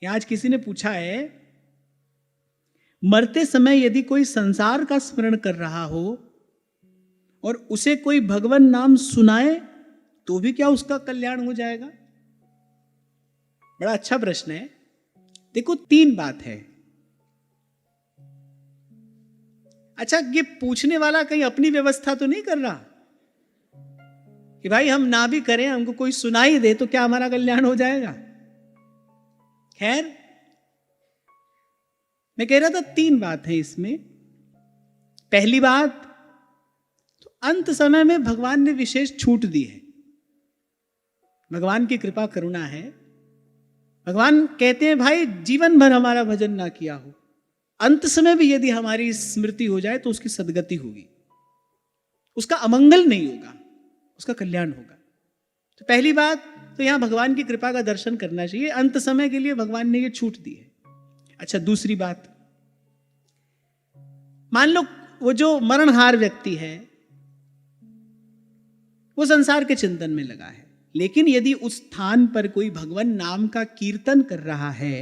या आज किसी ने पूछा है, मरते समय यदि कोई संसार का स्मरण कर रहा हो और उसे कोई भगवान नाम सुनाए तो भी क्या उसका कल्याण हो जाएगा? बड़ा अच्छा प्रश्न है। देखो, 3 बात है। अच्छा, ये पूछने वाला कहीं अपनी व्यवस्था तो नहीं कर रहा कि भाई हम ना भी करें, हमको कोई सुनाई दे तो क्या हमारा कल्याण हो जाएगा? खैर, मैं कह रहा था 3 बात है इसमें। पहली बात, तो अंत समय में भगवान ने विशेष छूट दी है। भगवान की कृपा करुणा है। भगवान कहते हैं भाई जीवन भर हमारा भजन ना किया हो, अंत समय भी यदि हमारी स्मृति हो जाए तो उसकी सद्गति होगी, उसका अमंगल नहीं होगा, उसका कल्याण होगा। तो पहली बात तो यहां भगवान की कृपा का दर्शन करना चाहिए। अंत समय के लिए भगवान ने ये छूट दी है। अच्छा, दूसरी बात, मान लो वो जो मरणहार व्यक्ति है वो संसार के चिंतन में लगा है, लेकिन यदि उस स्थान पर कोई भगवान नाम का कीर्तन कर रहा है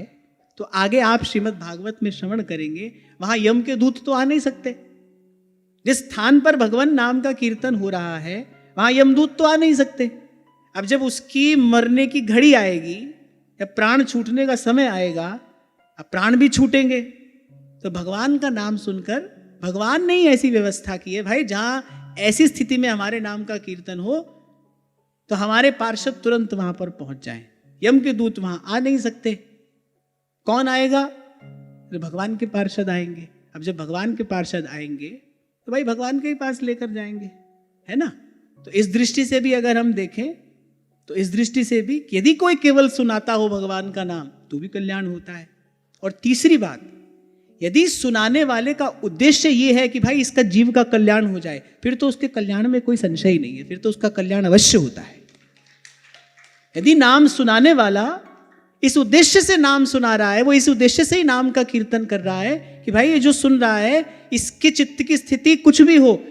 तो आगे आप श्रीमद् भागवत में श्रवण करेंगे, वहां यम के दूत तो आ नहीं सकते। जिस स्थान पर भगवान नाम का कीर्तन हो रहा है वहां यमदूत तो आ नहीं सकते। अब जब उसकी मरने की घड़ी आएगी या प्राण छूटने का समय आएगा, अब प्राण भी छूटेंगे, तो भगवान का नाम सुनकर, भगवान ने ही ऐसी व्यवस्था की है भाई, जहां ऐसी स्थिति में हमारे नाम का कीर्तन हो तो हमारे पार्षद तुरंत वहां पर पहुंच जाएं। यम के दूत वहां आ नहीं सकते। कौन आएगा? तो भगवान के पार्षद आएंगे। अब जब भगवान के पार्षद आएंगे तो भाई भगवान के ही पास लेकर जाएंगे, है ना? तो इस दृष्टि से भी अगर हम देखें तो इस दृष्टि से भी यदि कोई केवल सुनाता हो भगवान का नाम तो भी कल्याण होता है। और तीसरी बात, यदि सुनाने वाले का उद्देश्य यह है कि भाई इसका जीव का कल्याण हो जाए, फिर तो उसके कल्याण में कोई संशय ही नहीं है, फिर तो उसका कल्याण अवश्य होता है। यदि नाम सुनाने वाला इस उद्देश्य से नाम सुना रहा है, वो इस उद्देश्य से ही नाम का कीर्तन कर रहा है कि भाई ये जो सुन रहा है इसके चित्त की स्थिति कुछ भी हो,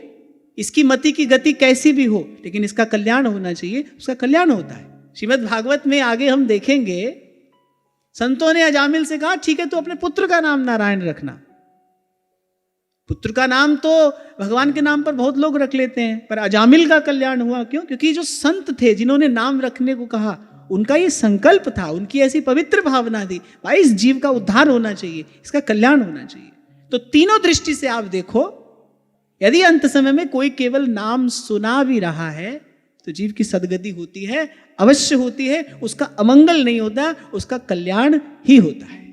इसकी मति की गति कैसी भी हो, लेकिन इसका कल्याण होना चाहिए, उसका कल्याण होता है। श्रीमद् भागवत में आगे हम देखेंगे, संतों ने अजामिल से कहा ठीक है तो अपने पुत्र का नाम नारायण रखना। पुत्र का नाम तो भगवान के नाम पर बहुत लोग रख लेते हैं, पर अजामिल का कल्याण हुआ। क्यों? क्योंकि जो संत थे जिन्होंने नाम रखने को कहा, उनका ये संकल्प था, उनकी ऐसी पवित्र भावना थी, भाई इस जीव का उद्धार होना चाहिए, इसका कल्याण होना चाहिए। तो तीनों दृष्टि से आप देखो, यदि अंत समय में कोई केवल नाम सुना भी रहा है तो जीव की सद्गति होती है, अवश्य होती है, उसका अमंगल नहीं होता, उसका कल्याण ही होता है।